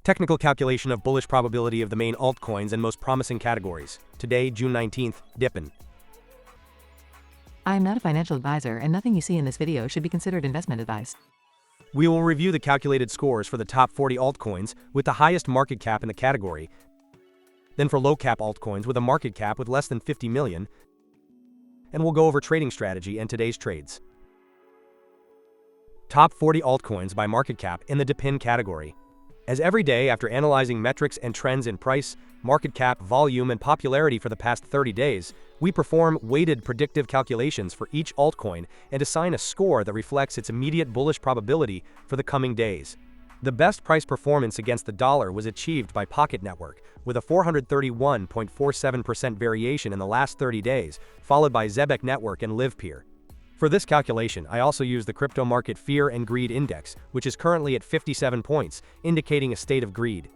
Technical calculation of bullish probability of the main altcoins and most promising categories. Today, June 19th, DePIN. I am not a financial advisor, and nothing you see in this video should be considered investment advice. We will review the calculated scores for the top 40 altcoins with the highest market cap in the category, then for low cap altcoins with a market cap with less than 50 million, and we'll go over trading strategy and today's trades. Top 40 altcoins by market cap in the DePIN category. As every day after analyzing metrics and trends in price, market cap, volume, and popularity for the past 30 days, we perform weighted predictive calculations for each altcoin and assign a score that reflects its immediate bullish probability for the coming days. The best price performance against the dollar was achieved by Pocket Network, with a 431.47% variation in the last 30 days, followed by Zebek Network and LivePeer. For this calculation, I also use the crypto market Fear and Greed Index, which is currently at 57 points, indicating a state of greed.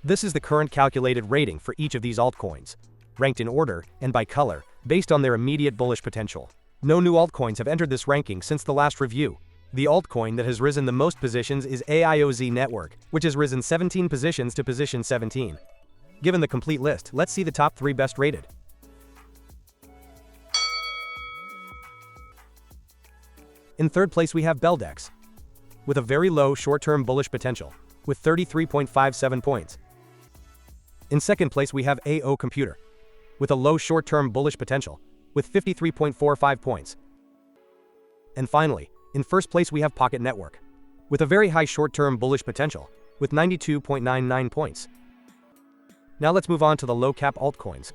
This is the current calculated rating for each of these altcoins, ranked in order and by color, based on their immediate bullish potential. No new altcoins have entered this ranking since the last review. The altcoin that has risen the most positions is U2U Network, which has risen 17 positions to position 17. Given the complete list, let's see the top 3 best rated. In third place we have Beldex, with a very low short-term bullish potential, with 33.57 points. In second place we have AO Computer, with a low short-term bullish potential, with 53.45 points. And finally, in first place we have Pocket Network, with a very high short-term bullish potential, with 92.99 points. Now let's move on to the low-cap altcoins.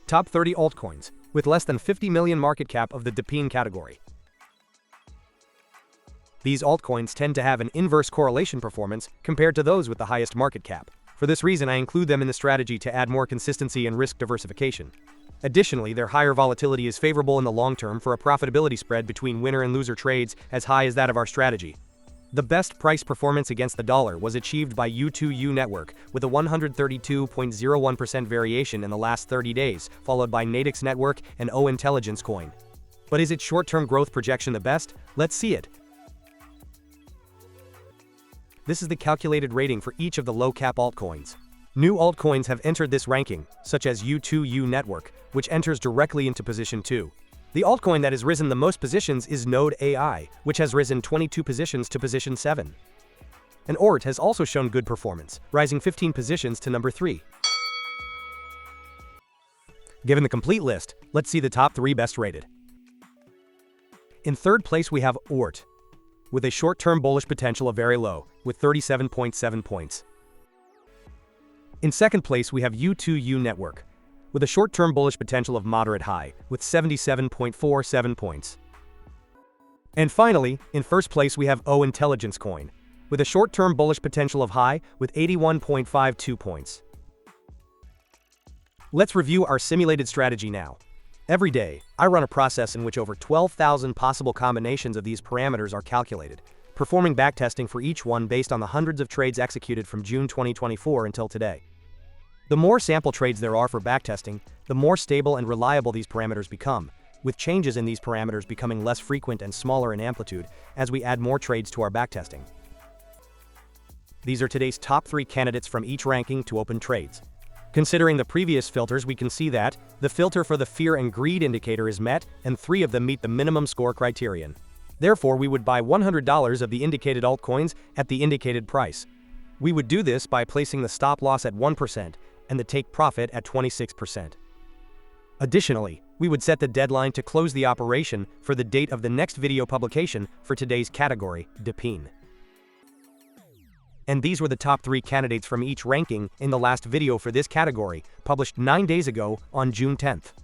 Top 30 altcoins, with less than 50 million market cap of the DePIN category. These altcoins tend to have an inverse correlation performance compared to those with the highest market cap. For this reason, I include them in the strategy to add more consistency and risk diversification. Additionally, their higher volatility is favorable in the long term for a profitability spread between winner and loser trades as high as that of our strategy. The best price performance against the dollar was achieved by U2U Network with a 132.01% variation in the last 30 days, followed by Nadix Network and O Intelligence Coin. But is its short-term growth projection the best? Let's see it. This is the calculated rating for each of the low-cap altcoins. New altcoins have entered this ranking, such as U2U Network, which enters directly into position 2. The altcoin that has risen the most positions is Node AI, which has risen 22 positions to position 7. And OORT has also shown good performance, rising 15 positions to number 3. Given the complete list, let's see the top 3 best rated. In third place we have OORT, with a short-term bullish potential of very low, with 37.7 points. In second place we have U2U Network, with a short-term bullish potential of moderate high, with 77.47 points. And finally, in first place we have O Intelligence Coin, with a short-term bullish potential of high, with 81.52 points. Let's review our simulated strategy now. Every day, I run a process in which over 12,000 possible combinations of these parameters are calculated, performing backtesting for each one based on the hundreds of trades executed from June 2024 until today. The more sample trades there are for backtesting, the more stable and reliable these parameters become, with changes in these parameters becoming less frequent and smaller in amplitude as we add more trades to our backtesting. These are today's top 3 candidates from each ranking to open trades. Considering the previous filters, we can see that the filter for the Fear and Greed indicator is met, and 3 of them meet the minimum score criterion. Therefore, we would buy $100 of the indicated altcoins at the indicated price. We would do this by placing the stop loss at 1% and the take profit at 26%. Additionally, we would set the deadline to close the operation for the date of the next video publication for today's category, DePIN. And these were the top 3 candidates from each ranking in the last video for this category, published 9 days ago on June 10th.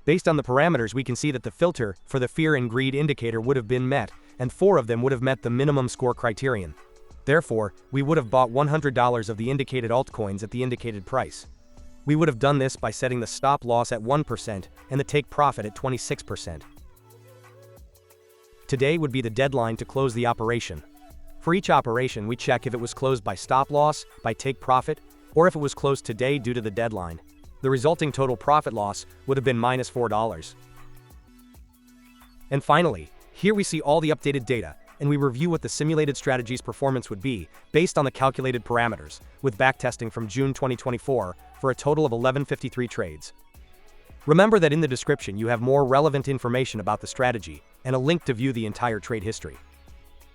Based on the parameters, we can see that the filter for the Fear and Greed indicator would have been met, and 4 of them would have met the minimum score criterion. Therefore, we would have bought $100 of the indicated altcoins at the indicated price. We would have done this by setting the stop loss at 1% and the take profit at 26%. Today would be the deadline to close the operation. For each operation, we check if it was closed by stop loss, by take profit, or if it was closed today due to the deadline. The resulting total profit loss would have been -$4. And finally, here we see all the updated data, and we review what the simulated strategy's performance would be based on the calculated parameters, with backtesting from June 2024 for a total of 1153 trades. Remember that in the description you have more relevant information about the strategy and a link to view the entire trade history.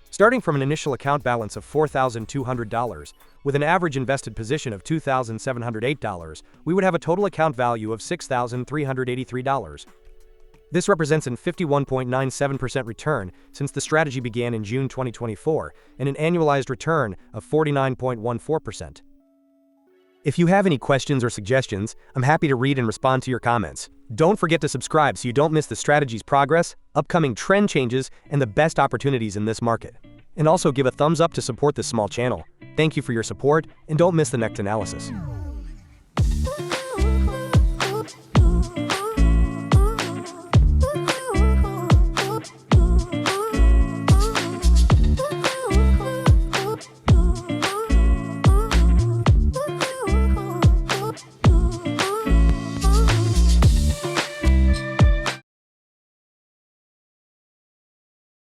Starting from an initial account balance of $4,200, with an average invested position of $2,708, we would have a total account value of $6,383. This represents an 51.97% return since the strategy began in June 2024 and an annualized return of 49.14%. If you have any questions or suggestions, I'm happy to read and respond to your comments. Don't forget to subscribe so you don't miss the strategy's progress, upcoming trend changes, and the best opportunities in this market. And also give a thumbs up to support this small channel. Thank you for your support, and don't miss the next analysis.